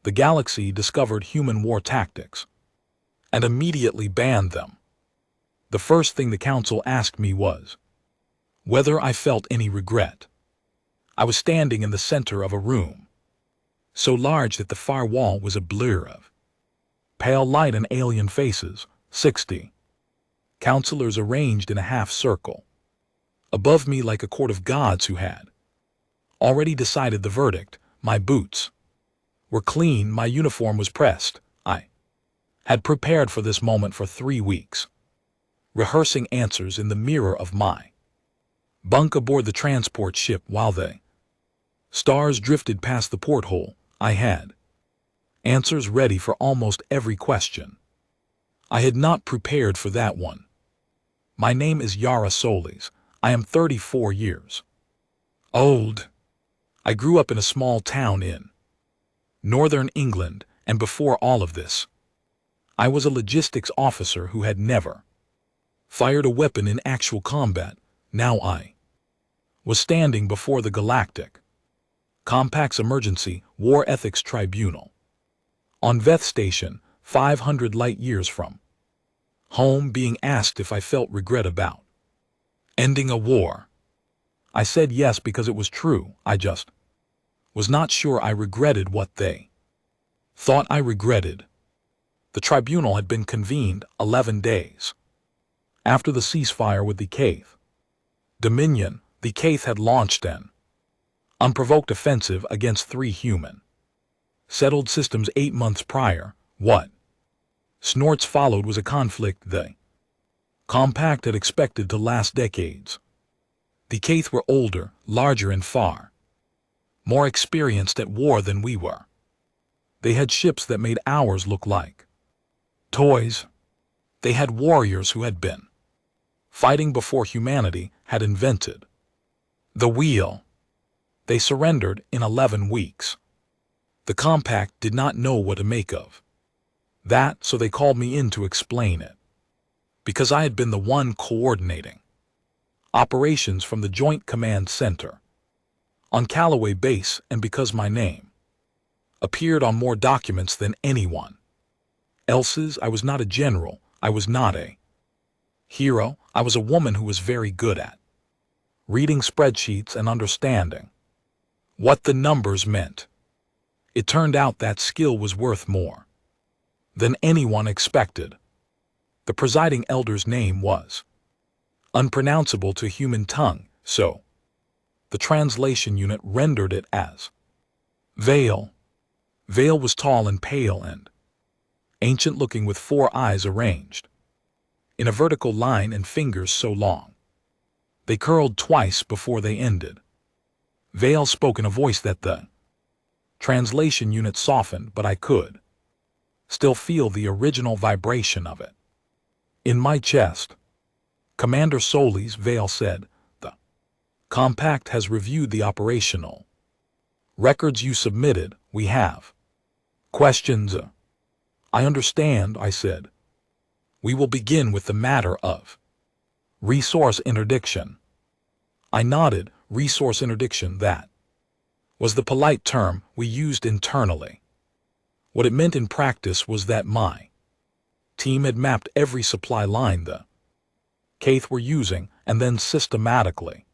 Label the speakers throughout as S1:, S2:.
S1: The galaxy discovered human war tactics and immediately banned them. The first thing the council asked me was whether I felt any regret. I was standing in the center of a room, so large that the far wall was a blur of pale light and alien faces, 60 counselors arranged in a half circle above me like a court of gods who had already decided the verdict. My boots were clean, my uniform was pressed. I had prepared for this moment for 3 weeks, rehearsing answers in the mirror of my bunk aboard the transport ship while the stars drifted past the porthole. I had answers ready for almost every question. I had not prepared for that one. My name is Yara Solis. I am 34 years old. I grew up in a small town in northern England, and before all of this, I was a logistics officer who had never fired a weapon in actual combat. Now I was standing before the Galactic Compact's Emergency War Ethics Tribunal on Veth Station, 500 light-years from home, being asked if I felt regret about ending a war. I said yes because it was true. I just was not sure I regretted what they thought I regretted. The tribunal had been convened 11 days after the ceasefire with the Kaith Dominion. The Kaith had launched an unprovoked offensive against 3 human settled systems 8 months prior. What snorts followed was a conflict the Compact had expected to last decades. The Kaith were older, larger, and far more experienced at war than we were. They had ships that made ours look like toys. They had warriors who had been fighting before humanity had invented the wheel. They surrendered in 11 weeks. The Compact did not know what to make of that, so they called me in to explain it, because I had been the one coordinating operations from the Joint Command Center on Callaway Base, and because my name appeared on more documents than anyone else's. I was not a general. I was not a hero. I was a woman who was very good at reading spreadsheets and understanding what the numbers meant. It turned out that skill was worth more than anyone expected. The presiding elder's name was unpronounceable to human tongue, so the translation unit rendered it as Vale. Vale was tall and pale and ancient-looking, with 4 eyes arranged in a vertical line and fingers so long they curled twice before they ended. Vale spoke in a voice that the translation unit softened, but I could still feel the original vibration of it in my chest. Commander Solis, Vale said, the Compact has reviewed the operational records you submitted. We have questions. I understand, I said. We will begin with the matter of resource interdiction. I nodded. Resource interdiction, that was the polite term we used internally. What it meant in practice was that my team had mapped every supply line the Kaith were using and then systematically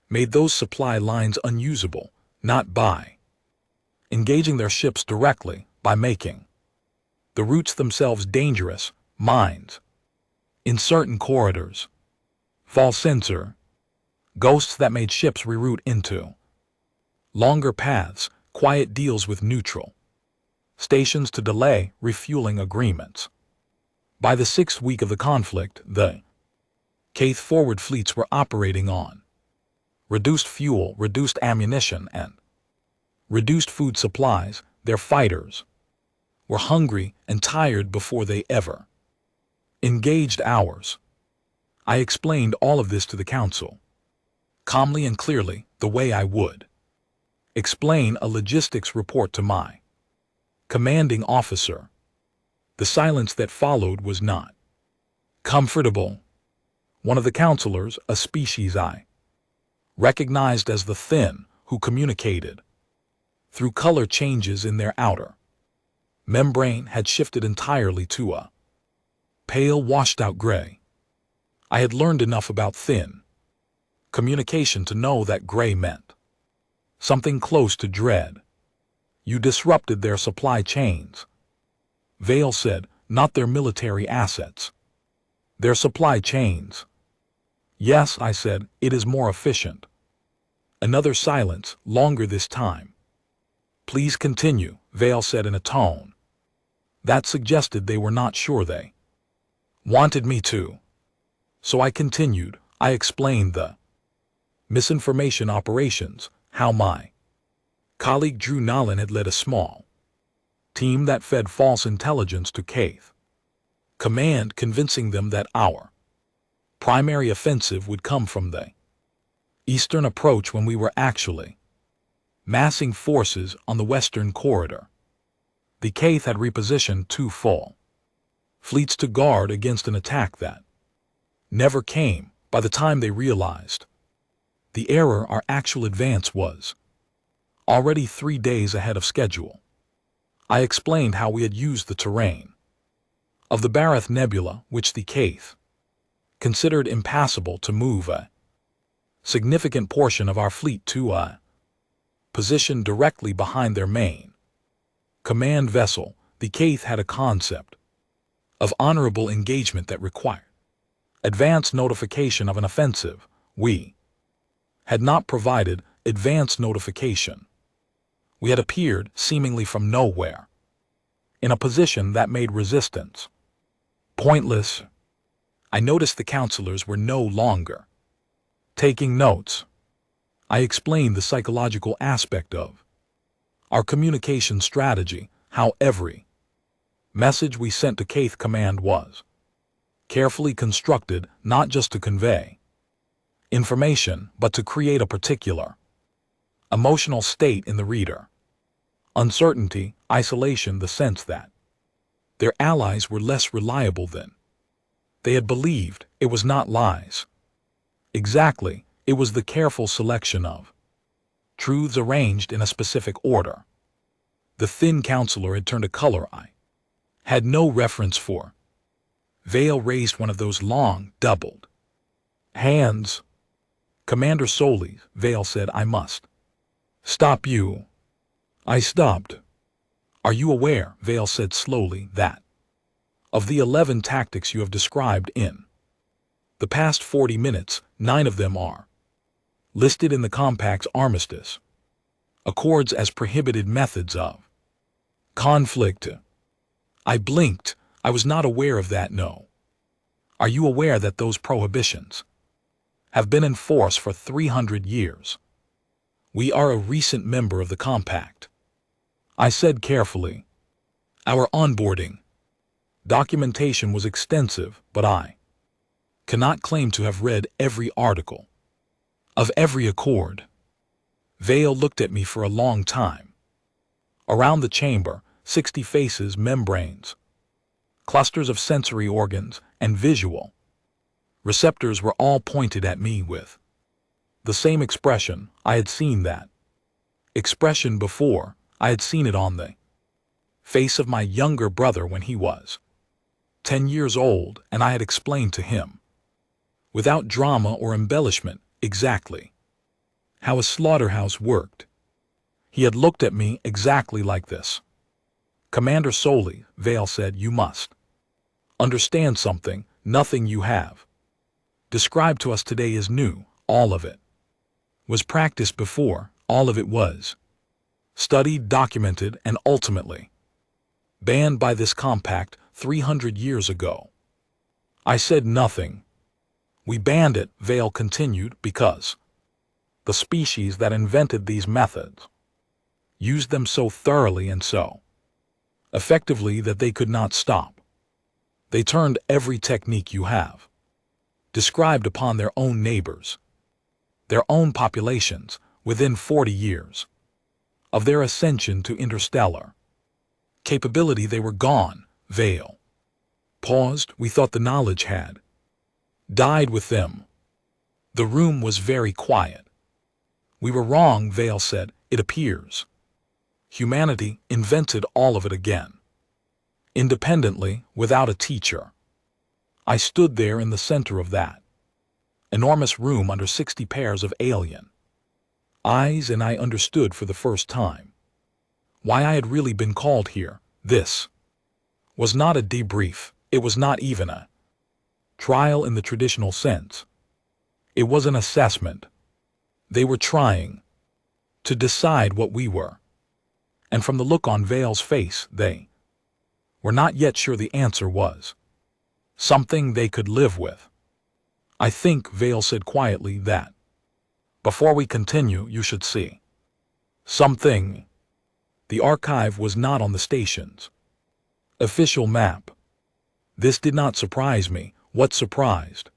S1: made those supply lines unusable, not by engaging their ships directly, by making the routes themselves dangerous mines in certain corridors, false sensor ghosts that made ships reroute into longer paths, quiet deals with neutral stations to delay refueling agreements. By the 6th week of the conflict, the Kaith forward fleets were operating on reduced fuel, reduced ammunition, and reduced food supplies. Their fighters were hungry and tired before they ever engaged ours. I explained all of this to the council, calmly and clearly, the way I would explain a logistics report to my commanding officer. The silence that followed was not comfortable. One of the counselors, a species I recognized as the Thin, who communicated through color changes in their outer Membrane had shifted entirely to a pale, washed-out gray. I had learned enough about thin communication to know that gray meant something close to dread. You disrupted their supply chains. Vale said, not their military assets. Their supply chains. Yes, I said, it is more efficient. Another silence, longer this time. Please continue, Vale said in a tone that suggested they were not sure they wanted me to. So I continued. I explained the misinformation operations, how my colleague Drew Nolan had led a small team that fed false intelligence to Keith Command, convincing them that our primary offensive would come from the eastern approach when we were actually massing forces on the western corridor. The Keith had repositioned 2 full fleets to guard against an attack that never came. By the time they realized the error, our actual advance was already 3 days ahead of schedule. I explained how we had used the terrain of the Barath Nebula, which the Keith considered impassable, to move a significant portion of our fleet to a position directly behind their main command vessel. The Keith had a concept of honorable engagement that required advance notification of an offensive. We had not provided advance notification. We had appeared seemingly from nowhere, in a position that made resistance pointless. I noticed the counselors were no longer taking notes. I explained the psychological aspect of our communication strategy, how every message we sent to Keith Command was carefully constructed, not just to convey information, but to create a particular emotional state in the reader. Uncertainty, isolation, the sense that their allies were less reliable than they had believed. It was not lies. Exactly, it was the careful selection of truths arranged in a specific order. The thin counselor had turned a color I had no reference for. Vale raised one of those long, doubled hands. Commander Solis, Vale said, I must stop you. I stopped. Are you aware, Vale said slowly, that of the 11 tactics you have described in the past 40 minutes, 9 of them are listed in the Compact's armistice accords as prohibited methods of conflict? I blinked. I was not aware of that, no. Are you aware that those prohibitions have been in force for 300 years? We are a recent member of the Compact. I said carefully. Our onboarding documentation was extensive, but I cannot claim to have read every article of every accord. Vale looked at me for a long time. Around the chamber, 60 faces, membranes, clusters of sensory organs, and visual receptors were all pointed at me with the same expression. I had seen that expression before. I had seen it on the face of my younger brother when he was 10 years old, and I had explained to him, without drama or embellishment, exactly how a slaughterhouse worked. He had looked at me exactly like this. Commander Solis, Vale said, you must understand something. Nothing you have described to us today is new. All of it was practiced before. All of it was studied, documented, and ultimately banned by this compact 300 years ago. I said nothing. We banned it, Vale continued, because the species that invented these methods used them so thoroughly and so effectively that they could not stop. They turned every technique you have described upon their own neighbors, their own populations, within 40 years of their ascension to interstellar capability. They were gone. Vale paused. We thought the knowledge had died with them. The room was very quiet. We were wrong, Vale said. It appears humanity invented all of it again. independently, without a teacher. I stood there in the center of that enormous room under 60 pairs of alien eyes, and I understood for the first time why I had really been called here. This was not a debrief. It was not even a trial in the traditional sense. It was an assessment. They were trying to decide what we were. And from the look on Vale's face, they were not yet sure the answer was something they could live with. I think, Vale said quietly, that before we continue, you should see something. The archive was not on the station's official map. This did not surprise me. What surprised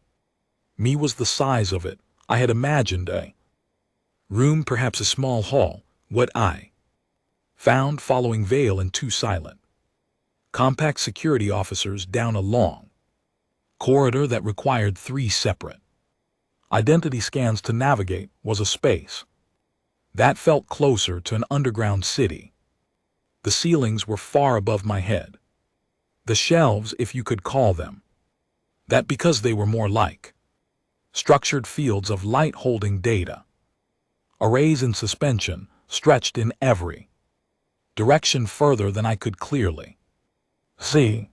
S1: me was the size of it. I had imagined a room, perhaps a small hall. What I found following Vale and two silent, compact security officers down a long corridor that required 3 separate identity scans to navigate was a space that felt closer to an underground city. The ceilings were far above my head. The shelves, if you could call them that, because they were more like structured fields of light holding data. Arrays in suspension stretched in every direction further than I could clearly see.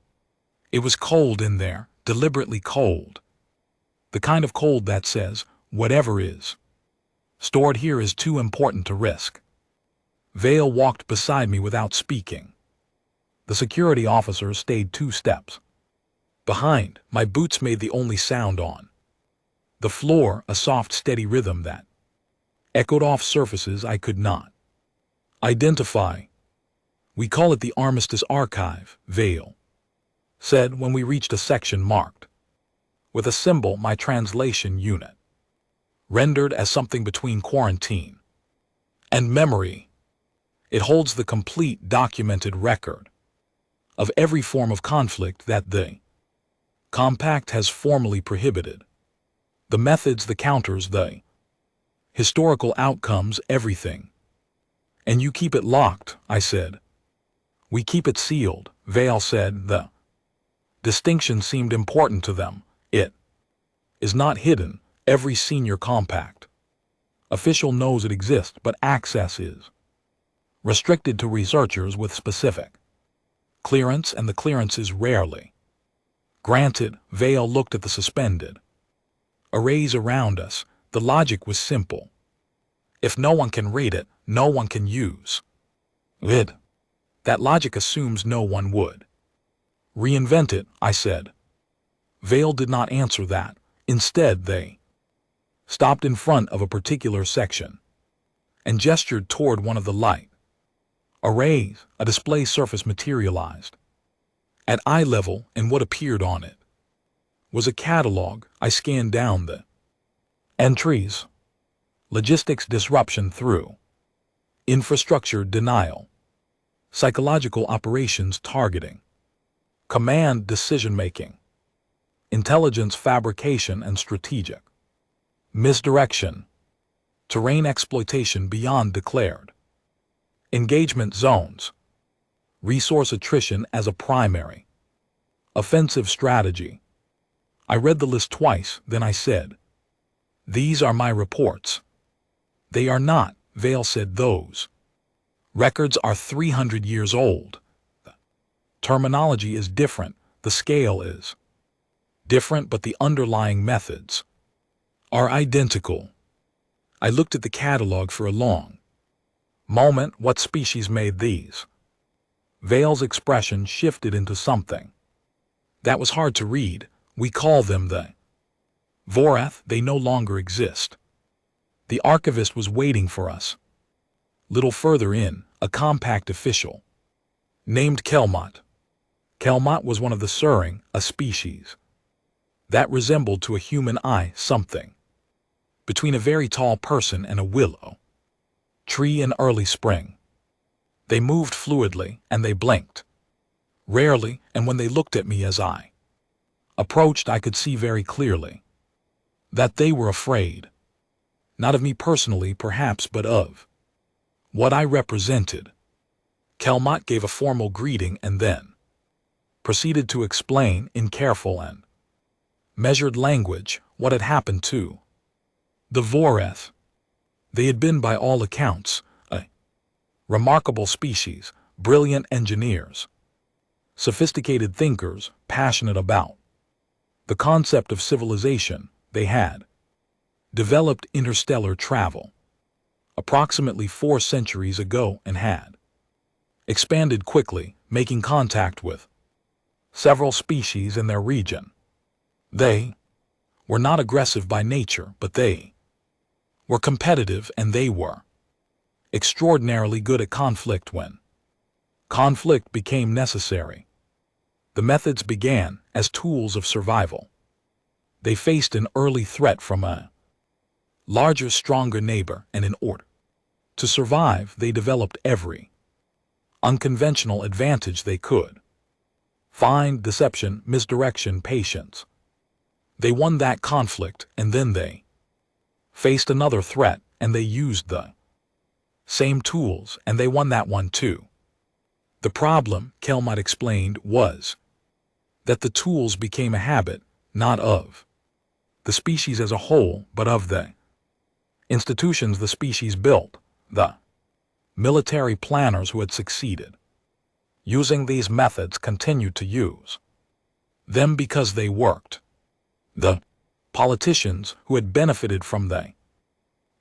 S1: It was cold in there, deliberately cold. The kind of cold that says, whatever is stored here is too important to risk. Vale walked beside me without speaking. The security officer stayed 2 steps behind. My boots made the only sound on the floor, a soft, steady rhythm that echoed off surfaces I could not identify. We call it the Armistice Archive, Vale said when we reached a section marked with a symbol, my translation unit, rendered as something between quarantine and memory. It holds the complete documented record of every form of conflict that the Compact has formally prohibited. The methods, the counters, the historical outcomes, everything. And you keep it locked, I said. We keep it sealed, Vale said. The distinction seemed important to them. It is not hidden. Every senior Compact official knows it exists, but access is restricted to researchers with specific clearance, and the clearance is rarely granted. Vale looked at the suspended arrays around us. The logic was simple. If no one can read it, no one can use it. That logic assumes no one would reinvent it, I said. Vale did not answer that. Instead, they stopped in front of a particular section and gestured toward one of the light arrays. A display surface materialized at eye level, and what appeared on it was a catalog. I scanned down the entries. Logistics disruption through infrastructure denial, psychological operations targeting, command decision-making, intelligence fabrication and strategic misdirection, terrain exploitation beyond declared engagement zones, resource attrition as a primary offensive strategy. I read the list twice, then I said, "These are my reports." "They are not," Vale said. "Those records are 300 years old. The terminology is different, the scale is different, but the underlying methods are identical." I looked at the catalog for a long moment. What species made these? Vale's expression shifted into something that was hard to read. We call them the Vorath. They no longer exist. The archivist was waiting for us. Little further in, a Compact official named Kelmot. Kelmot was one of the Suring, a species that resembled to a human eye something between a very tall person and a willow tree in early spring. They moved fluidly, and they blinked rarely, and when they looked at me as I approached, I could see very clearly that they were afraid. Not of me personally, perhaps, but of what I represented. Kelmot gave a formal greeting and then proceeded to explain in careful and measured language what had happened to the Voreth. They had been, by all accounts, a remarkable species, brilliant engineers, sophisticated thinkers, passionate about the concept of civilization. They had developed interstellar travel approximately 4 centuries ago and had expanded quickly, making contact with several species in their region. They were not aggressive by nature, but they were competitive, and they were extraordinarily good at conflict when conflict became necessary. The methods began as tools of survival. They faced an early threat from a larger, stronger neighbor, and in order to survive, they developed every unconventional advantage they could find: deception, misdirection, patience. They won that conflict, and then they faced another threat, and they used the same tools, and they won that one too. The problem, Kelmot explained, was that the tools became a habit, not of the species as a whole, but of the institutions the species built, the military planners who had succeeded using these methods continued to use them because they worked. The politicians who had benefited from the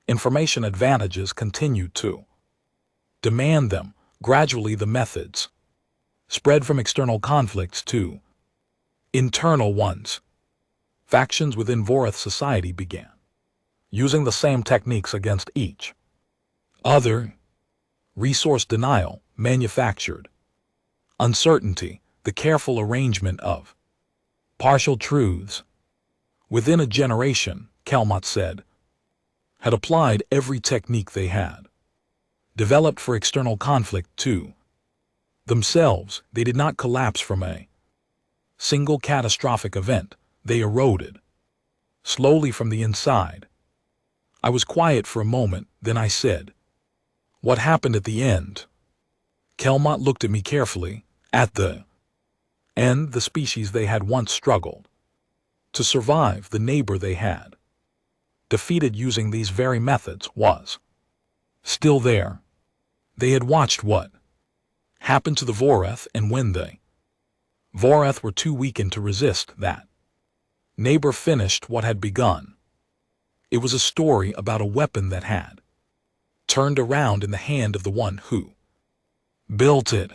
S1: information advantages continued to demand them. Gradually, the methods spread from external conflicts to internal ones. Factions within Voreth society began using the same techniques against each other: resource denial, manufactured uncertainty, the careful arrangement of partial truths. Within a generation, Kelmot said, had applied every technique they had developed for external conflict to themselves. They did not collapse from a single catastrophic event. They eroded slowly from the inside. I was quiet for a moment, then I said, "What happened at the end?" Kelmot looked at me carefully. At the end, the species they had once struggled to survive, the neighbor they had defeated using these very methods, was still there. They had watched what happened to the Voreth, and when the Voreth were too weakened to resist, that neighbor finished what had begun. It was a story about a weapon that had turned around in the hand of the one who built it.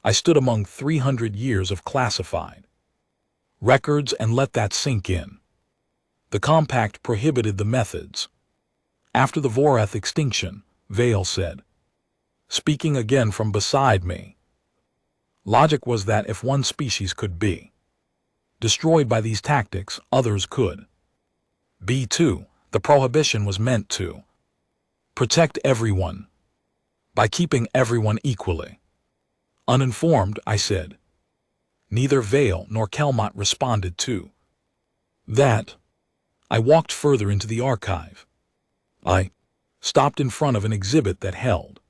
S1: I stood among 300 years of classified records and let that sink in. The compact prohibited the methods. After the Voreth extinction, Vale said, speaking again from beside me, logic was that if one species could be destroyed by these tactics, others could be too. The prohibition was meant to protect everyone by keeping everyone equally uninformed. I said. Neither Vale nor Kelmot responded to that. I walked further into the archive. I stopped in front of an exhibit that held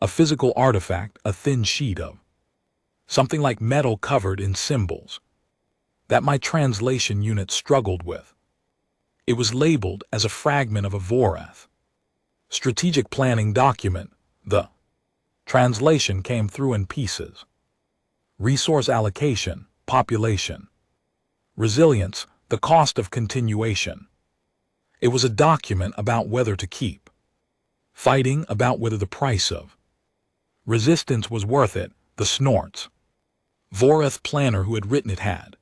S1: a physical artifact, a thin sheet of something like metal covered in symbols that my translation unit struggled with. It was labeled as a fragment of a Voreth strategic planning document. The translation came through in pieces: resource allocation, population, resilience, the cost of continuation. It was a document about whether to keep fighting, about whether the price of resistance was worth it. The snorts Voreth planner who had written it had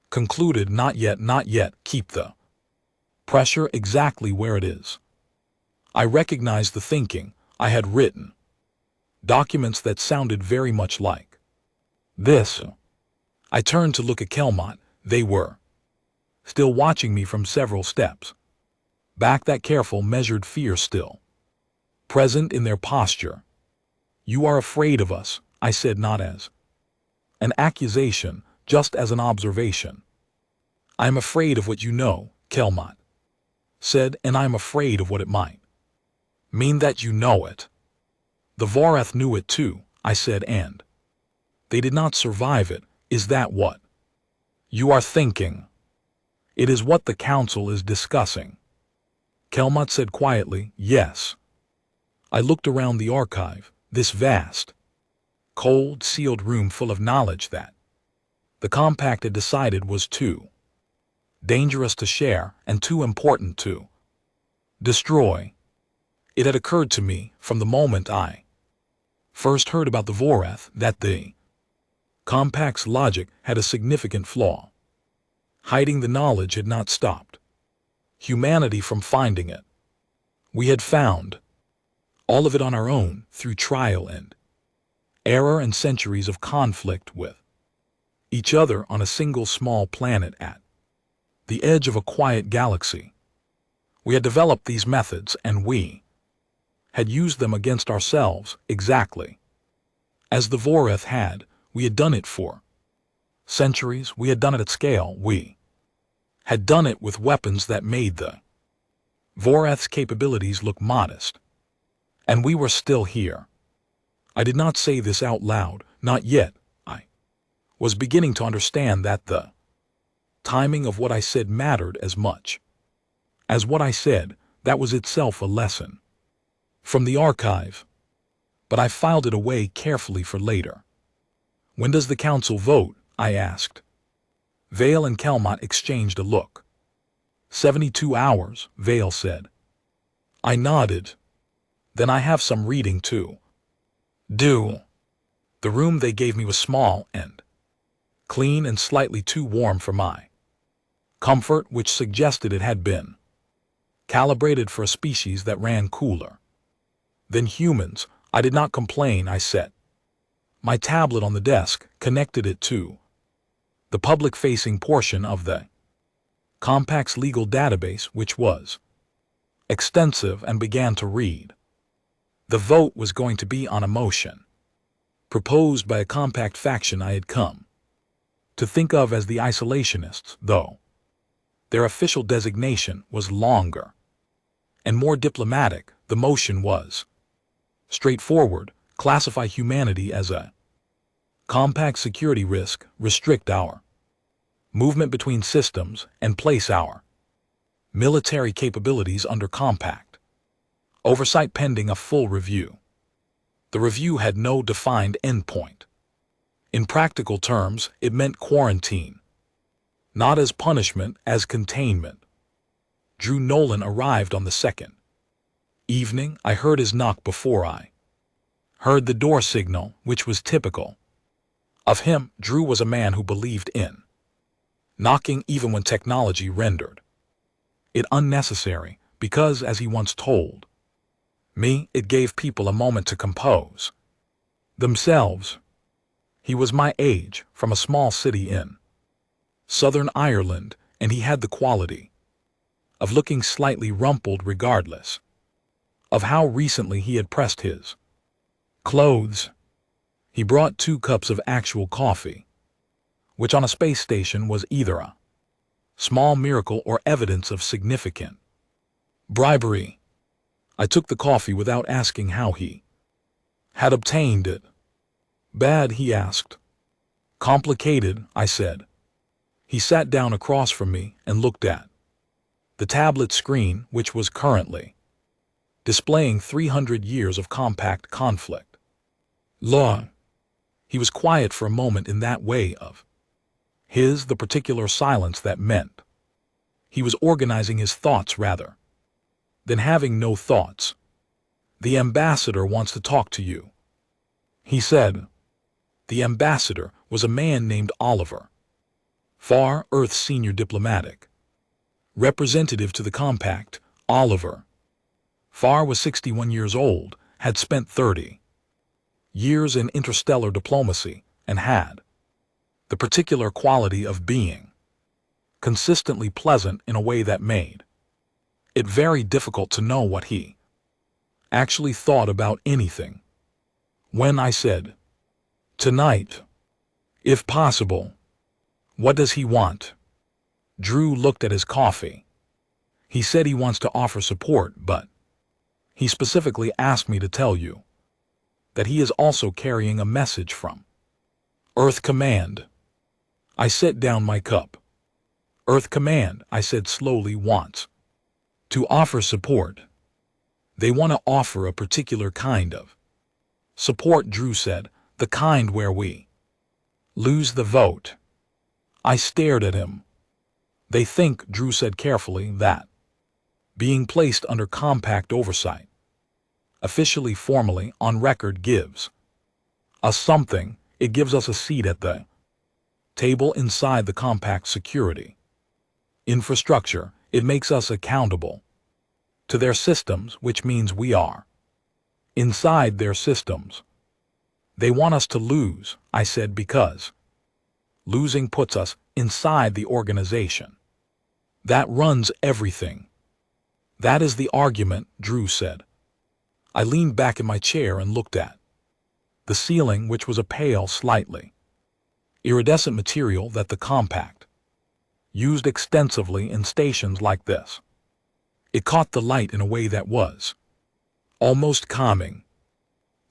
S1: concluded, not yet, not yet, keep the pressure exactly where it is. I recognized the thinking. I had written documents that sounded very much like this. I turned to look at Kelmot. They were still watching me from several steps back, that careful, measured fear still present in their posture. "You are afraid of us," I said, not as an accusation, just as an observation. "I am afraid of what you know," Kelmot said, "and I am afraid of what it might mean that you know it." "The Voreth knew it too," I said, "and They did not survive it. Is that what you are thinking? It is what the council is discussing. Kelmot said quietly, yes. I looked around the archive, this vast, cold, sealed room full of knowledge that the compact had decided was too dangerous to share and too important to destroy. It had occurred to me from the moment I first heard about the Vorath that the compact's logic had a significant flaw. Hiding the knowledge had not stopped humanity from finding it. We had found all of it on our own through trial and error and centuries of conflict with each other on a single small planet at the edge of a quiet galaxy. We had developed these methods and we had used them against ourselves exactly as the Vorath had. We had done it for centuries. We had done it at scale. We had done it with weapons that made the Vorath's capabilities look modest. And we were still here. I did not say this out loud, not yet. I was beginning to understand that the timing of what I said mattered as much as what I said. That was itself a lesson from the archive. But I filed it away carefully for later. When does the council vote? I asked. Vale and Kelmot exchanged a look. 72 hours, Vale said. I nodded. Then I have some reading to do. The room they gave me was small and clean and slightly too warm for my comfort, which suggested it had been calibrated for a species that ran cooler than humans. I did not complain. I set my tablet on the desk, connected it to the public-facing portion of the compact's legal database, which was extensive, and began to read. The vote was going to be on a motion proposed by a compact faction I had come to think of as the isolationists, though their official designation was longer and more diplomatic. The motion was straightforward: classify humanity as a compact security risk, restrict our movement between systems, and place our military capabilities under compact oversight pending a full review. The review had no defined endpoint. In practical terms, it meant quarantine, not as punishment, as containment. Drew Nolan arrived on the second evening. I heard his knock before I heard the door signal, which was typical of him. Drew was a man who believed in knocking even when technology rendered it unnecessary, because, as he once told me, it gave people a moment to compose themselves. He was my age, from a small city in Southern Ireland, and he had the quality of looking slightly rumpled regardless of how recently he had pressed his clothes. He brought 2 cups of actual coffee, which on a space station was either a small miracle or evidence of significant bribery. I took the coffee without asking how he had obtained it. Bad? He asked. Complicated, I said. He sat down across from me and looked at the tablet screen, which was currently displaying 300 years of compact conflict. Law. He was quiet for a moment in that way of his, the particular silence that meant he was organizing his thoughts rather than having no thoughts. The ambassador wants to talk to you, he said. The ambassador was a man named Oliver Farr, Earth's senior diplomatic representative to the compact. Oliver Farr was 61 years old, had spent 30 years in interstellar diplomacy, and had the particular quality of being consistently pleasant in a way that made it very difficult to know what he actually thought about anything. When I said, "Tonight, if possible," what does he want? Drew looked at his coffee. He said he wants to offer support, but he specifically asked me to tell you that he is also carrying a message from Earth Command. I set down my cup. Earth Command, I said slowly, wants to offer support. They want to offer a particular kind of support, Drew said, the kind where we lose the vote. I stared at him. They think, Drew said carefully, that being placed under compact oversight, officially, formally, on record, gives us something. It gives us a seat at the table inside the compact security infrastructure. It makes us accountable to their systems, which means we are inside their systems. They want us to lose, I said, because losing puts us inside the organization that runs everything. That is the argument, Drew said. I leaned back in my chair and looked at the ceiling, which was a pale, slightly iridescent material that the compact used extensively in stations like this. It caught the light in a way that was almost calming.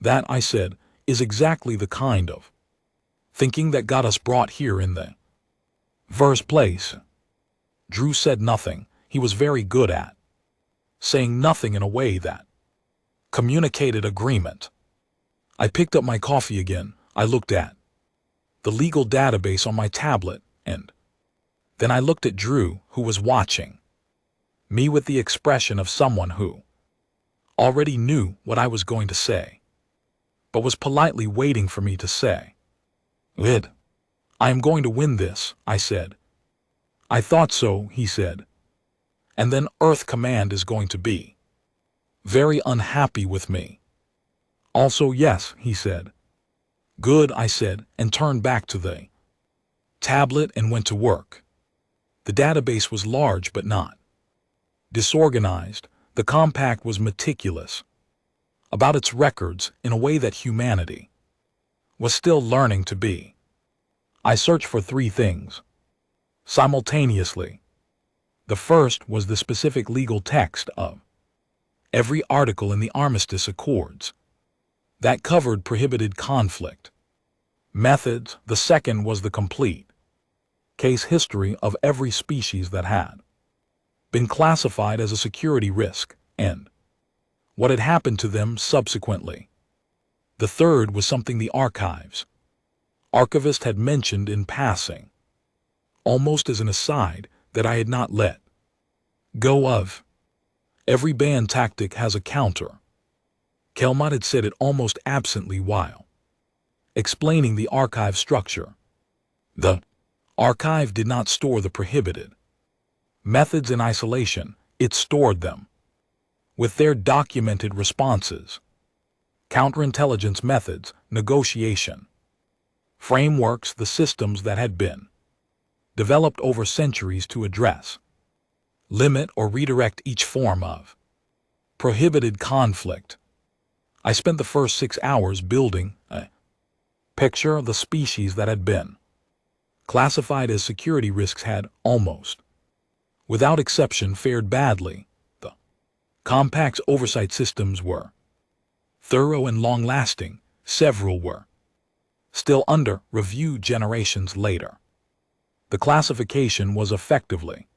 S1: That, I said, is exactly the kind of thinking that got us brought here in the first place. Drew said nothing. He was very good at saying nothing in a way that communicated agreement. I picked up my coffee again. I looked at the legal database on my tablet, and then I looked at Drew, who was watching me with the expression of someone who already knew what I was going to say, but was politely waiting for me to say it. I am going to win this, I said. I thought so, he said. And then Earth Command is going to be very unhappy with me. Also, yes, he said. Good, I said, and turned back to the tablet and went to work. The database was large but not disorganized. The compact was meticulous about its records in a way that humanity was still learning to be. I searched for three things simultaneously. The first was the specific legal text of every article in the Armistice Accords that covered prohibited conflict methods. The second was the complete case history of every species that had been classified as a security risk and what had happened to them subsequently. The third was something the archivist had mentioned in passing, almost as an aside, that I had not let go of. Every band tactic has a counter. Kelmont had said it almost absently while explaining the archive structure. The archive did not store the prohibited methods in isolation. It stored them with their documented responses, counterintelligence methods, negotiation frameworks, the systems that had been developed over centuries to address, limit, or redirect each form of prohibited conflict. I spent the first 6 hours building a picture of the species that had been classified as security risks had almost, without exception, fared badly. The compact's oversight systems were thorough and long-lasting. Several were still under review generations later. The classification was effectively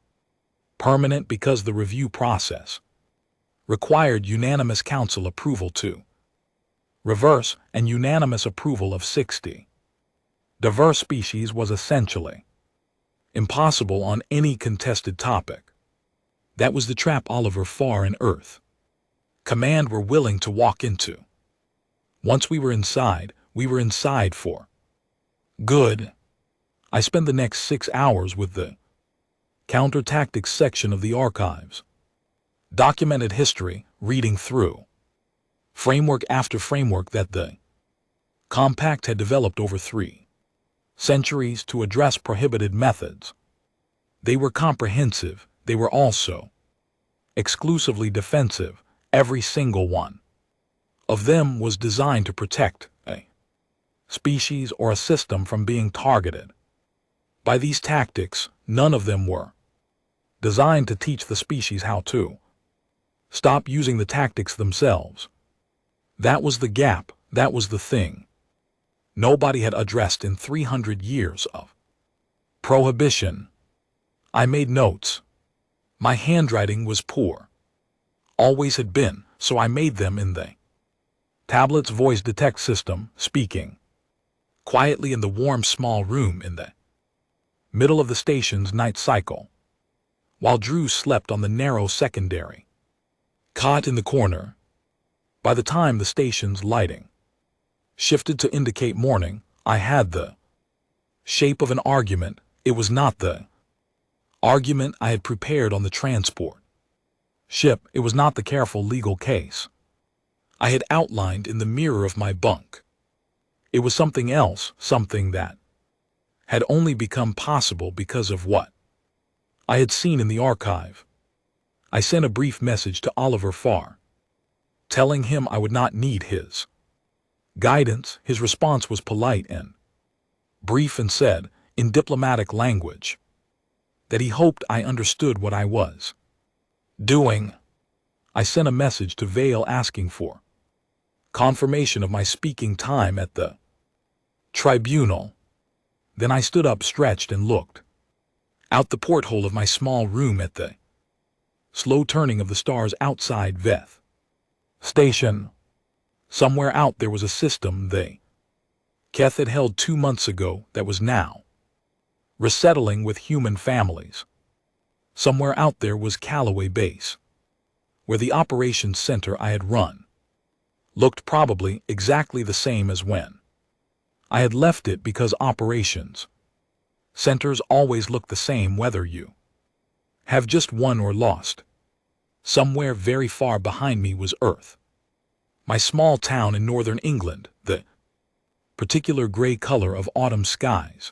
S1: permanent because the review process required unanimous council approval to reverse, and unanimous approval of 60 diverse species was essentially impossible on any contested topic. That was the trap Oliver Farr and Earth Command were willing to walk into. Once we were inside for good. I spent the next 6 hours with the counter-tactics section of the archives, documented history, reading through framework after framework that the compact had developed over 3 centuries to address prohibited methods. They were comprehensive. They were also exclusively defensive. Every single one of them was designed to protect a species or a system from being targeted by these tactics. None of them were designed to teach the species how to stop using the tactics themselves. That was the gap. That was the thing nobody had addressed in 300 years of prohibition. I made notes. My handwriting was poor. Always had been, so I made them in the tablet's voice detect system, speaking quietly in the warm small room in the middle of the station's night cycle, while Drew slept on the narrow secondary cot in the corner. By the time the station's lighting shifted to indicate morning, I had the shape of an argument. It was not the argument I had prepared on the transport ship. It was not the careful legal case I had outlined in the mirror of my bunk. It was something else, something that had only become possible because of what I had seen in the archive. I sent a brief message to Oliver Farr, telling him I would not need his guidance. His response was polite and brief and said, in diplomatic language, that he hoped I understood what I was doing. I sent a message to Vale asking for confirmation of my speaking time at the tribunal. Then I stood up, stretched, and looked out the porthole of my small room at the slow turning of the stars outside Veth Station. Somewhere out there was a system they Keth had held 2 months ago that was now resettling with human families. Somewhere out there was Callaway Base, where the operations center I had run looked probably exactly the same as when I had left it, because operations centers always look the same whether you have just won or lost. Somewhere very far behind me was Earth, my small town in northern England, the particular gray color of autumn skies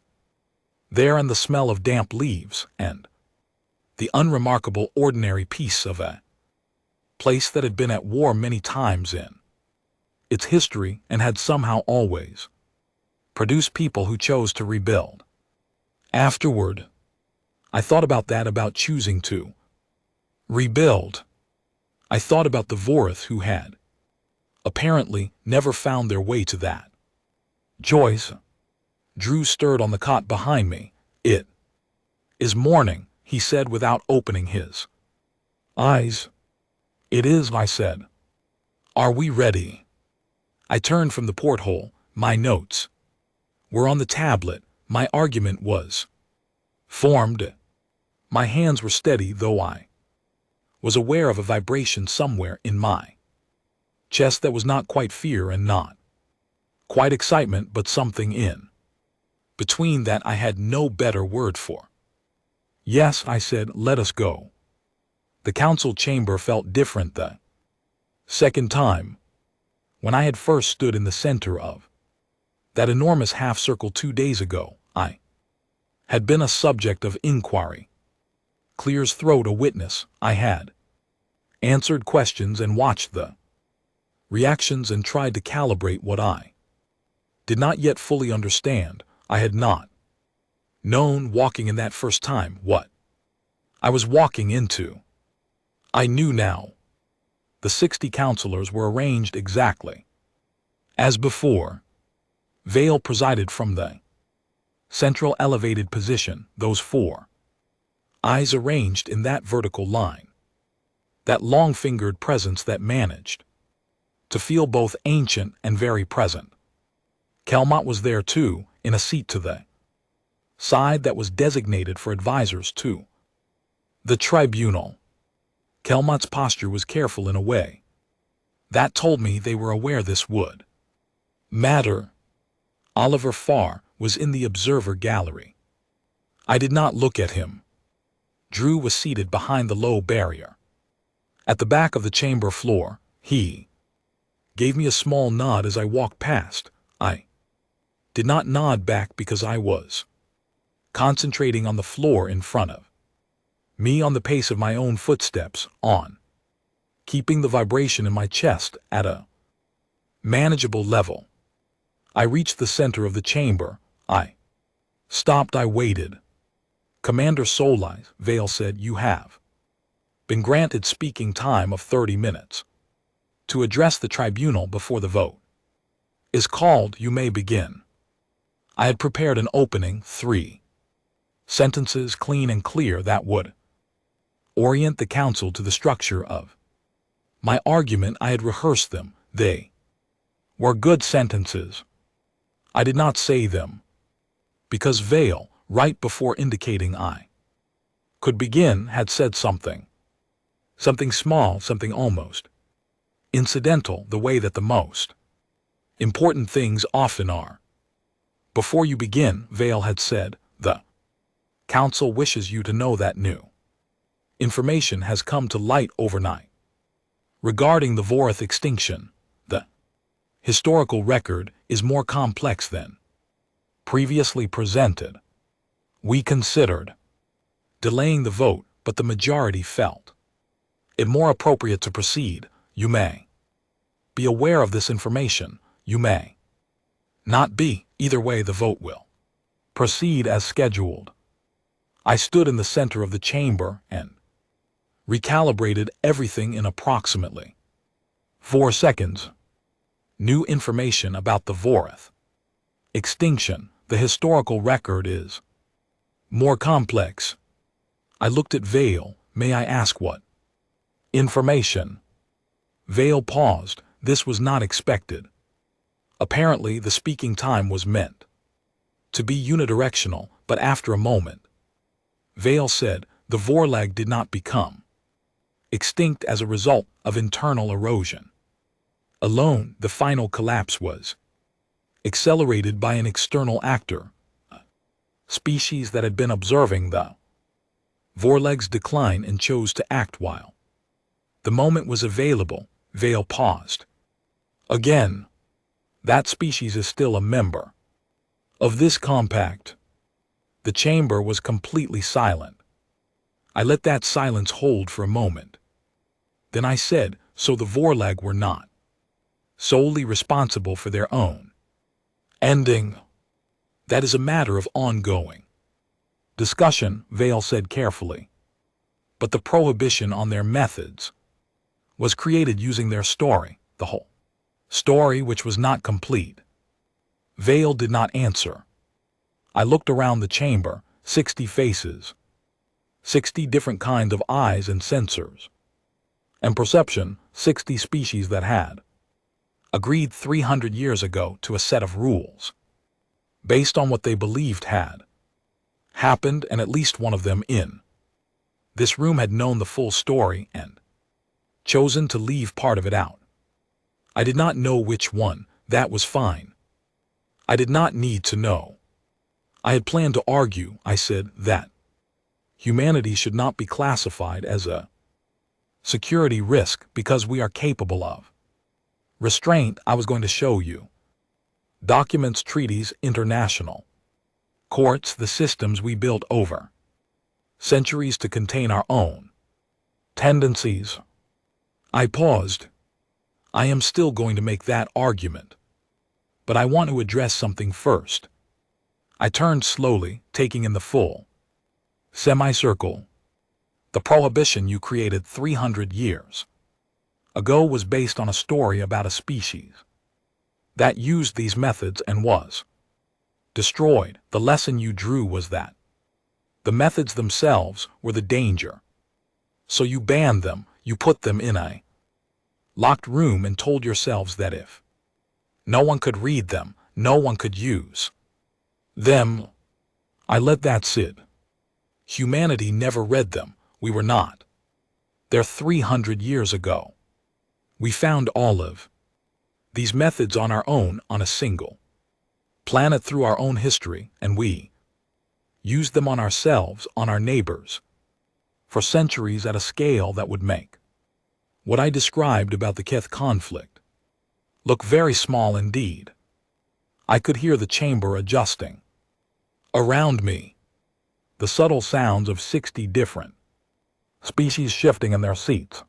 S1: there, and the smell of damp leaves, and the unremarkable ordinary peace of a place that had been at war many times in its history and had somehow always produced people who chose to rebuild. Afterward, I thought about that, about choosing to rebuild. I thought about the Vorith who had apparently never found their way to that. Joyce. Drew stirred on the cot behind me. It is morning, he said without opening his eyes. It is, I said. Are we ready? I turned from the porthole. My notes were on the tablet. My argument was formed. My hands were steady, though I was aware of a vibration somewhere in my chest that was not quite fear and not quite excitement, but something in between that I had no better word for. Yes, I said, let us go. The council chamber felt different the second time. When I had first stood in the center of that enormous half-circle 2 days ago, I had been a subject of inquiry. Clear's throat a witness. I had answered questions and watched the reactions and tried to calibrate what I did not yet fully understand. I had not known, walking in that first time, what I was walking into. I knew now. The 60 counselors were arranged exactly as before. Vale presided from the central elevated position, those 4 eyes arranged in that vertical line, that long-fingered presence that managed to feel both ancient and very present. Kelmont was there too, in a seat to the side that was designated for advisors to the tribunal. Kelmont's posture was careful in a way that told me they were aware this would matter. Oliver Farr was in the observer gallery. I did not look at him. Drew was seated behind the low barrier at the back of the chamber floor. He gave me a small nod as I walked past. I did not nod back because I was concentrating on the floor in front of me, on the pace of my own footsteps, on keeping the vibration in my chest at a manageable level. I reached the center of the chamber. I stopped. I waited. Commander Solis, Vale said, you have been granted speaking time of 30 minutes to address the tribunal before the vote is called. You may begin. I had prepared an opening 3 sentences, clean and clear, that would orient the council to the structure of my argument. I had rehearsed them. They were good sentences. I did not say them because Vale, right before indicating I could begin, had said something small, something almost incidental, the way that the most important things often are. Before you begin, Vale had said, the council wishes you to know that new information has come to light overnight regarding the Vorath extinction. The historical record is more complex than previously presented. We considered delaying the vote, but the majority felt it more appropriate to proceed. You may be aware of this information. You may not be. Either way, the vote will proceed as scheduled. I stood in the center of the chamber and recalibrated everything in approximately 4 seconds. New information about the Vorath extinction. The historical record is more complex. I looked at Vale. May I ask what information? Vale paused. This was not expected. Apparently, the speaking time was meant to be unidirectional, but after a moment, Vale said, the Vorlag did not become extinct as a result of internal erosion alone. The final collapse was accelerated by an external actor, a species that had been observing the Vorlag's decline and chose to act while the moment was available. Vale paused. Again, that species is still a member of this compact. The chamber was completely silent. I let that silence hold for a moment. Then I said, so the Vorlag were not solely responsible for their own ending. That is a matter of ongoing discussion, Vale said carefully. But the prohibition on their methods was created using their story, the whole story, which was not complete. Vale did not answer. I looked around the chamber, 60 faces, 60 different kinds of eyes and sensors, and perception, 60 species that had agreed 300 years ago to a set of rules based on what they believed had happened, and at least one of them in this room had known the full story and chosen to leave part of it out. I did not know which one. That was fine. I did not need to know. I had planned to argue. I said that humanity should not be classified as a security risk because we are capable of restraint. I was going to show you documents, treaties, international courts, the systems we built over centuries to contain our own tendencies. I paused. I am still going to make that argument, but I want to address something first. I turned slowly, taking in the full semicircle. The prohibition you created 300 years ago was based on a story about a species that used these methods and was destroyed. The lesson you drew was that the methods themselves were the danger. So you banned them, you put them in a locked room and told yourselves that if no one could read them, no one could use them. I let that sit. Humanity never read them. We were not there 300 years ago. We found all of these methods on our own on a single planet through our own history, and we used them on ourselves, on our neighbors, for centuries at a scale that would make what I described about the Keth conflict look very small indeed. I could hear the chamber adjusting around me, the subtle sounds of 60 different species shifting in their seats.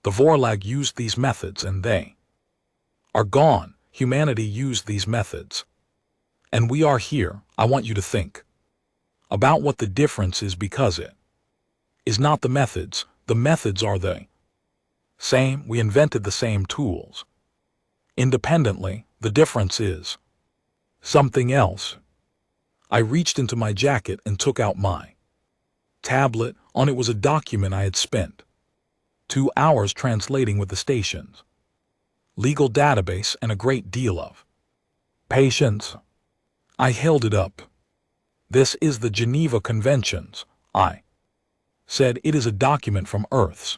S1: The Vorlag used these methods and they are gone. Humanity used these methods and we are here. I want you to think about what the difference is, because it is not the methods. The methods are the same. We invented the same tools independently. The difference is Something else. I reached into my jacket and took out my tablet. On it was a document I had spent 2 hours translating with the station's legal database and a great deal of patience. I held it up. This is the Geneva Conventions, I said. It is a document from Earth's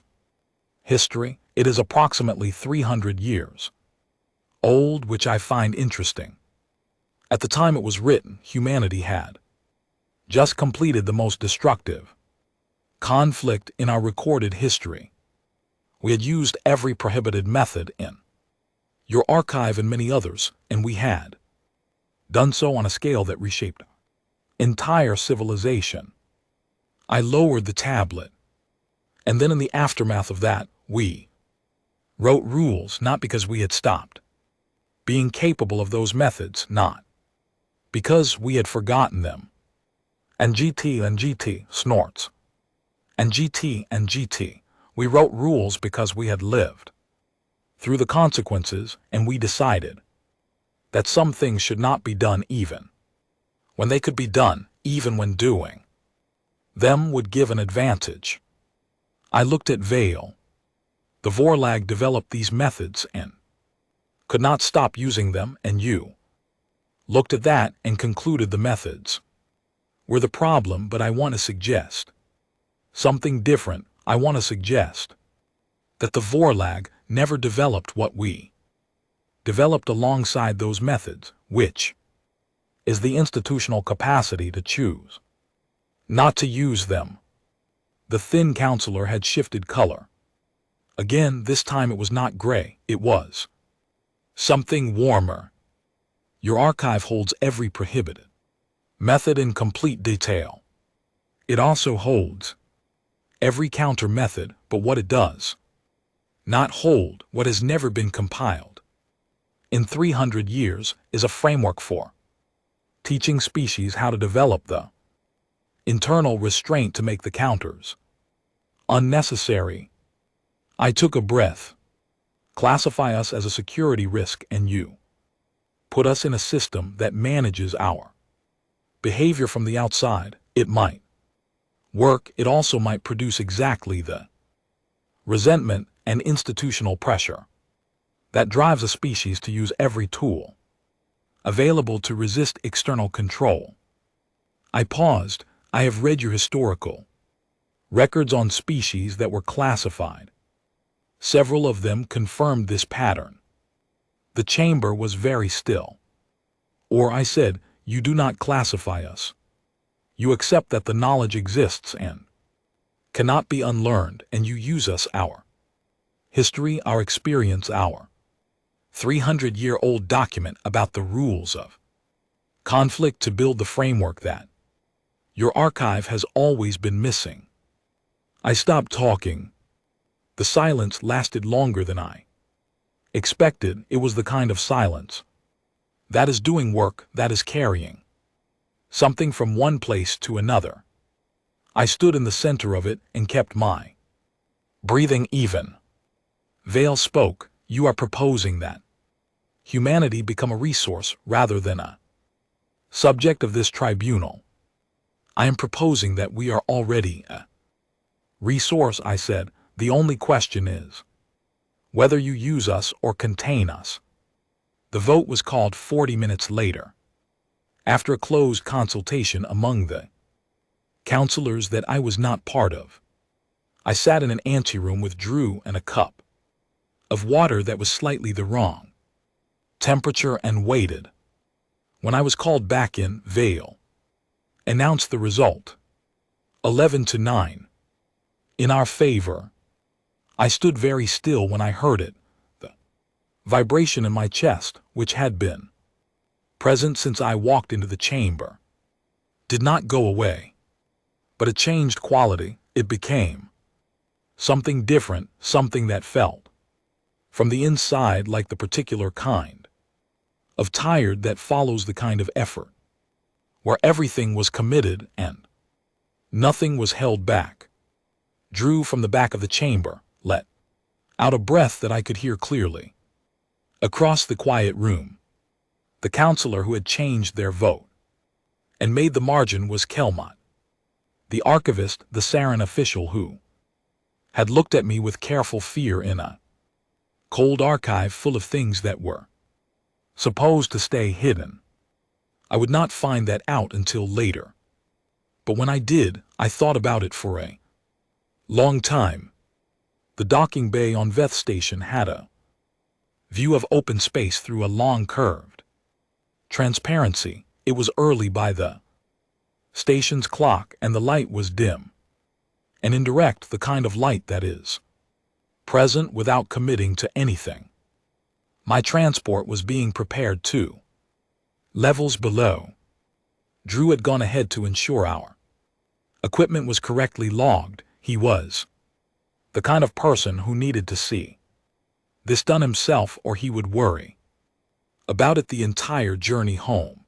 S1: history. It is approximately 300 years old, which I find interesting. At the time it was written, humanity had just completed the most destructive conflict in our recorded history. We had used every prohibited method in your archive and many others, and we had done so on a scale that reshaped entire civilization. I lowered the tablet, and then in the aftermath of that, we wrote rules, not because we had stopped being capable of those methods, not because we had forgotten them. And GT snorts. And GT, we wrote rules because we had lived through the consequences, and we decided that some things should not be done even when they could be done, even when doing them would give an advantage. I looked at Vale. The Vorlag developed these methods and could not stop using them, and you looked at that and concluded the methods were the problem. But I want to suggest something different. I want to suggest that the Vorlag never developed what we developed alongside those methods, which is the institutional capacity to choose not to use them. The thin counselor had shifted color. Again, this time it was not gray, it was something warmer. Your archive holds every prohibited method in complete detail. It also holds every counter method, but what it does not hold, what has never been compiled in 300 years, is a framework for teaching species how to develop the internal restraint to make the counters unnecessary. I took a breath. Classify us as a security risk, and you put us in a system that manages our behavior from the outside. It might work. It also might produce exactly the resentment and institutional pressure that drives a species to use every tool available to resist external control. I paused. I have read your historical records on species that were classified. Several of them confirmed this pattern. The chamber was very still. Or I said, you do not classify us. You accept that the knowledge exists and cannot be unlearned, and you use us, our history, our experience, our 300-year-old document about the rules of conflict to build the framework that your archive has always been missing. I stopped talking. The silence lasted longer than I expected. It was the kind of silence that is doing work, that is carrying something from one place to another. I stood in the center of it and kept my breathing even. Vale spoke. You are proposing that humanity become a resource rather than a subject of this tribunal. I am proposing that we are already a resource, I said. The only question is whether you use us or contain us. The vote was called 40 minutes later, after a closed consultation among the counselors that I was not part of. I sat in an anteroom with Drew and a cup of water that was slightly the wrong temperature and waited. When I was called back in, Vale announced the result. 11-9. In our favor. I stood very still when I heard it. The vibration in my chest, which had been present since I walked into the chamber, did not go away. But it changed quality. It became something different, something that felt from the inside like the particular kind of tired that follows the kind of effort where everything was committed and nothing was held back. Drew, from the back of the chamber, let out a breath that I could hear clearly across the quiet room. The counselor who had changed their vote and made the margin was Kelmot, the archivist, the Sarin official who had looked at me with careful fear in a cold archive full of things that were supposed to stay hidden. I would not find that out until later. But when I did, I thought about it for a long time. The docking bay on Veth Station had a view of open space through a long curved transparency. It was early by the station's clock and the light was dim and indirect, the kind of light that is present without committing to anything. My transport was being prepared too. Levels below. Drew had gone ahead to ensure our equipment was correctly logged. He was the kind of person who needed to see this done himself or he would worry about it the entire journey home.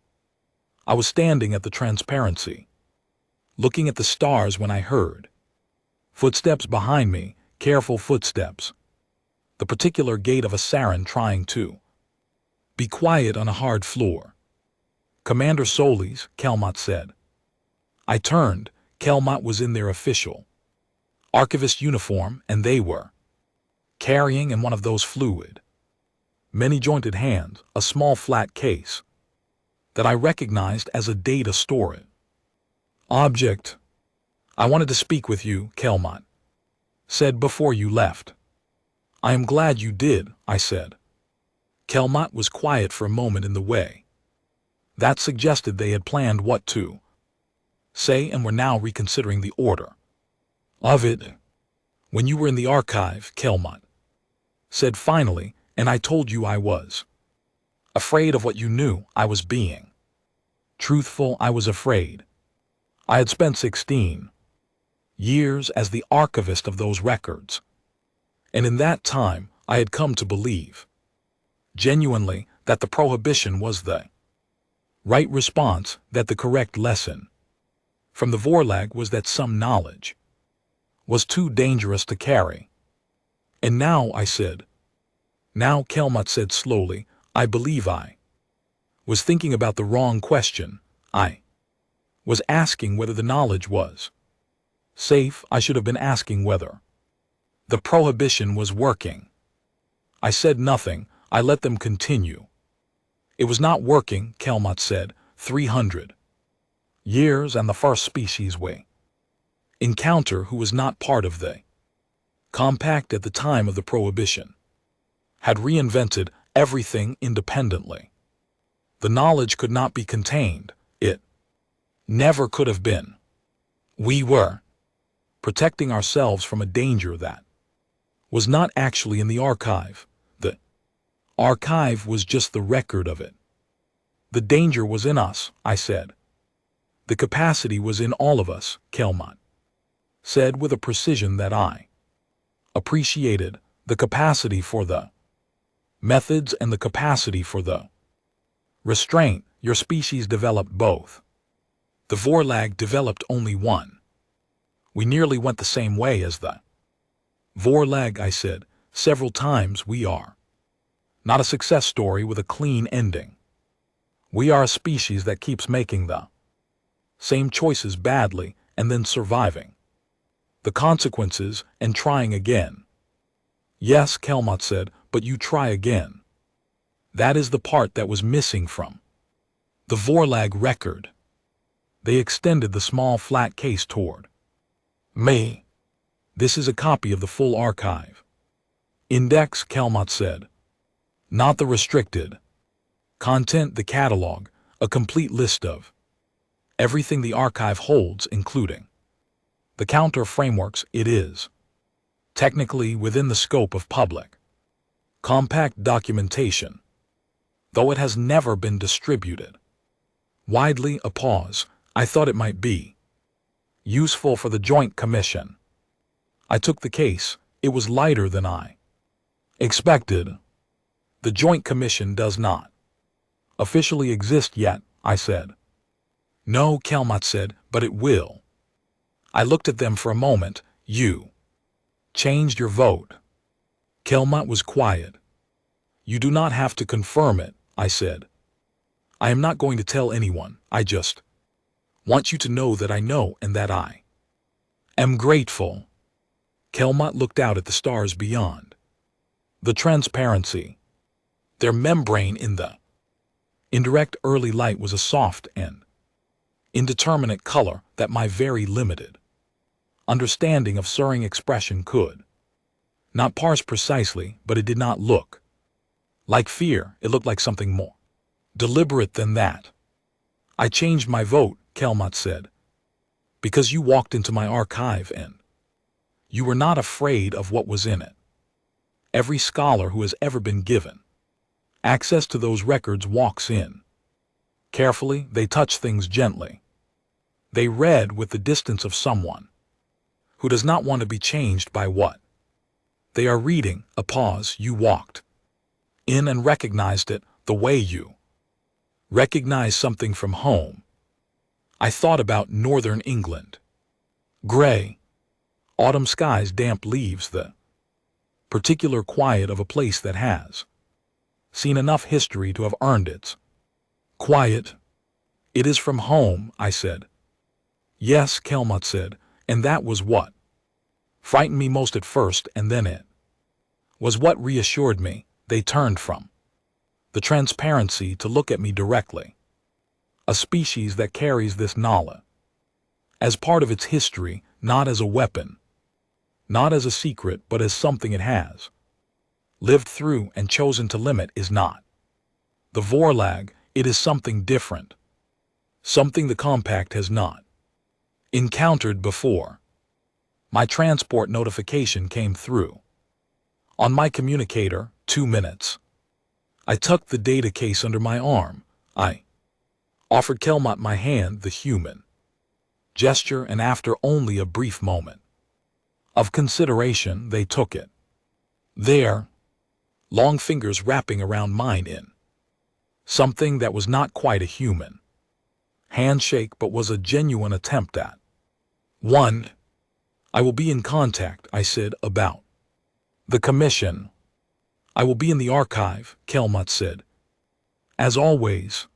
S1: I was standing at the transparency, looking at the stars when I heard footsteps behind me, careful footsteps. The particular gait of a Sarin trying to be quiet on a hard floor. Commander Solis, Kelmot said. I turned. Kelmot was in their official archivist uniform, and they were carrying in one of those fluid, many-jointed hands, a small flat case that I recognized as a data storage object. I wanted to speak with you, Kelmot said, before you left. I am glad you did, I said. Kelmot was quiet for a moment in the way that suggested they had planned what to say and were now reconsidering the order of it. When you were in the archive, Kelmot said finally, and I told you I was afraid of what you knew, I was being truthful. I was afraid. I had spent 16 years as the archivist of those records, and in that time I had come to believe genuinely that the prohibition was the right response, that the correct lesson from the Vorlag was that some knowledge was too dangerous to carry. And now, I said. Now, Kelmot said slowly, I believe I was thinking about the wrong question. I was asking whether the knowledge was safe. I should have been asking whether the prohibition was working. I said nothing. I let them continue. It was not working, Kelmot said. 300 years and the first species we encounter who was not part of the compact at the time of the prohibition had reinvented everything independently. The knowledge could not be contained. It never could have been. We were protecting ourselves from a danger that was not actually in the archive. The archive was just the record of it. The danger was in us, I said. The capacity was in all of us, Kelmot said with a precision that I appreciated. The capacity for the methods and the capacity for the restraint. Your species developed both. The Vorlag developed only one. We nearly went the same way as the Vorlag, I said. Several times. We are not a success story with a clean ending. We are a species that keeps making the same choices badly and then surviving the consequences and trying again. Yes, Kelmot said, but you try again. That is the part that was missing from the Vorlag record. They extended the small flat case toward me. This is a copy of the full archive. Index, Kelmot said. Not the restricted content, the catalog, a complete list of everything the archive holds, including the counter frameworks. It is technically within the scope of public compact documentation, though it has never been distributed widely. A pause. I thought it might be useful for the Joint Commission. I took the case. It was lighter than I expected. The Joint Commission does not officially exist yet, I said. No, Kelmot said, but it will. I looked at them for a moment. You changed your vote. Kelmot was quiet. You do not have to confirm it, I said. I am not going to tell anyone. I just want you to know that I know and that I am grateful. Kelmot looked out at the stars beyond. The transparency. Their membrane in the indirect early light was a soft and indeterminate color that my very limited understanding of Suring expression could not parse precisely, but it did not look like fear. It looked like something more deliberate than that. I changed my vote, Kelmot said, because you walked into my archive and you were not afraid of what was in it. Every scholar who has ever been given access to those records walks in. Carefully, they touch things gently. They read with the distance of someone who does not want to be changed by what they are reading. A pause. You walked in and recognized it the way you recognize something from home. I thought about northern England. Gray, autumn skies, damp leaves, the particular quiet of a place that has seen enough history to have earned its quiet. It is from home, I said. Yes, Kelmot said, and that was what frightened me most at first, and then it was what reassured me. They turned from the transparency to look at me directly. A species that carries this knowledge as part of its history, not as a weapon, not as a secret, but as something it has lived through and chosen to limit, is not the Vorlag. It is something different, something the compact has not encountered before. My transport notification came through on my communicator. 2 minutes. I tucked the data case under my arm. I offered Kelmot my hand, the human gesture, and after only a brief moment of consideration, they took it. Their long fingers wrapping around mine in something that was not quite a human handshake, but was a genuine attempt at one. I will be in contact, I said, about the commission. I will be in the archive, Kelmot said. As always.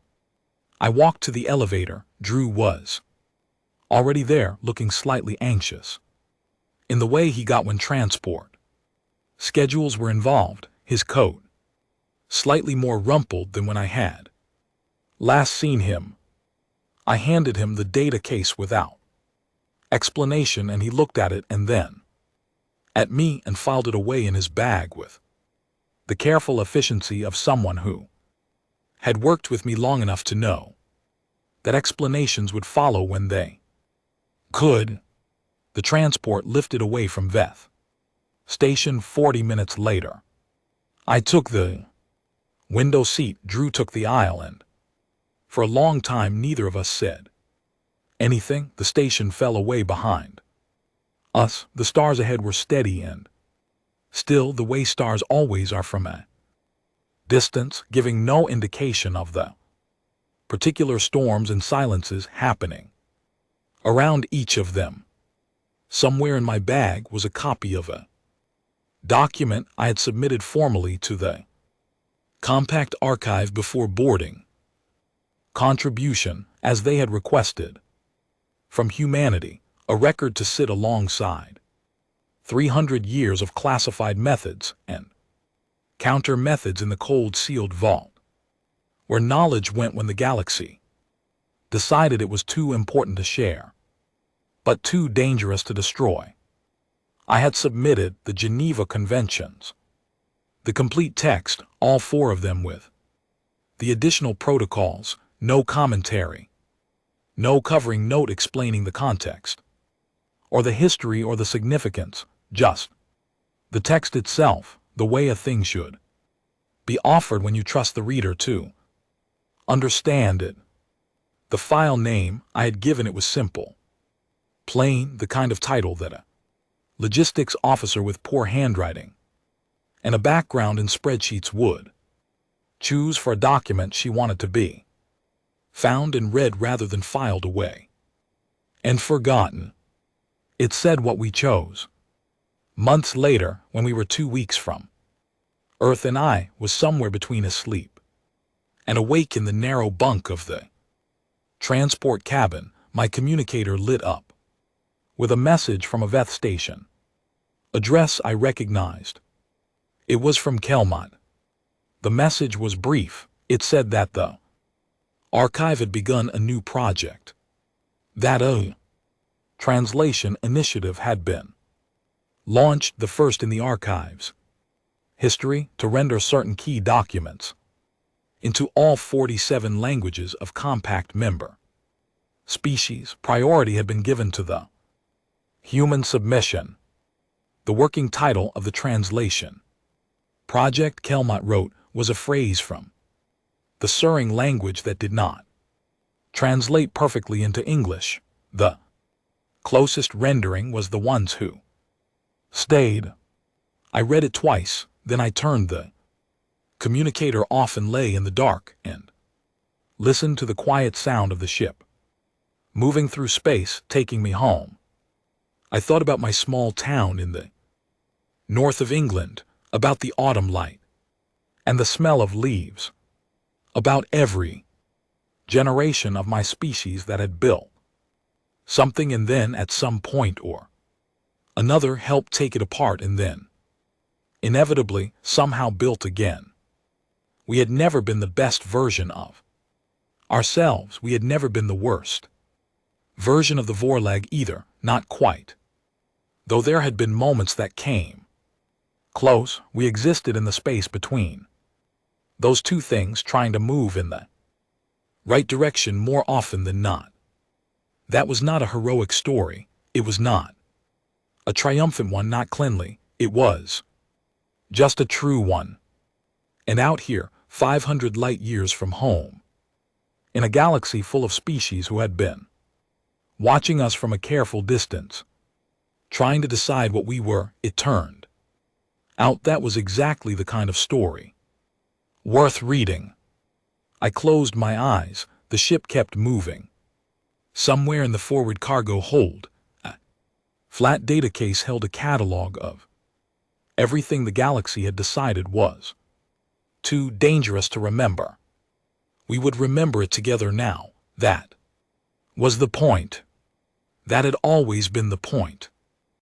S1: I walked to the elevator. Drew was already there, looking slightly anxious in the way he got when transport schedules were involved, his coat slightly more rumpled than when I had last seen him. I handed him the data case without explanation, and he looked at it and then at me and filed it away in his bag with the careful efficiency of someone who had worked with me long enough to know that explanations would follow when they could. The transport lifted away from Veth Station 40 minutes later. I took the window seat, Drew took the aisle, and for a long time neither of us said anything. The station fell away behind us. The stars ahead were steady and still, the way stars always are from a distance, giving no indication of the particular storms and silences happening around each of them. Somewhere in my bag was a copy of a document I had submitted formally to the compact archive before boarding. Contribution, as they had requested, from humanity, a record to sit alongside 300 years of classified methods and counter methods in the cold sealed vault, where knowledge went when the galaxy decided it was too important to share, but too dangerous to destroy. I had submitted the Geneva Conventions, the complete text, all 4 of them, with the additional protocols, no commentary, no covering note explaining the context, or the history or the significance, just the text itself, the way a thing should be offered when you trust the reader to understand it. The file name I had given it was simple, plain, the kind of title that a logistics officer with poor handwriting and a background in spreadsheets would choose for a document she wanted to be found and read rather than filed away and forgotten. It said what we chose. Months later, when we were 2 weeks from Earth and I was somewhere between asleep And awake in the narrow bunk of the transport cabin, my communicator lit up with a message from a Veth station. Address I recognized. It was from Kelmont. The message was brief. It said that the archive had begun a new project. That a translation initiative had been launched, the first in the archive's history, to render certain key documents into all 47 languages of compact member species. Priority had been given to the human submission. The working title of the translation project, Kelmont wrote, was a phrase from the Suring language that did not translate perfectly into English. The closest rendering was the ones who stayed. I read it twice, then I turned the communicator off and lay in the dark and listened to the quiet sound of the ship moving through space, taking me home. I thought about my small town in the north of England, about the autumn light and the smell of leaves, about every generation of my species that had built something and then at some point or another helped take it apart and then inevitably somehow built again. We had never been the best version of ourselves. We had never been the worst version of the Vorlag either, not quite. Though there had been moments that came close, we existed in the space between those two things, trying to move in the right direction more often than not. That was not a heroic story. It was not a triumphant one, not cleanly. It was just a true one. And out here, 500 light years from home, in a galaxy full of species who had been watching us from a careful distance, trying to decide what we were, it turned out that was exactly the kind of story worth reading. I closed my eyes. The ship kept moving. Somewhere in the forward cargo hold, a flat data case held a catalog of everything the galaxy had decided was too dangerous to remember. We would remember it together now. That was the point. That had always been the point.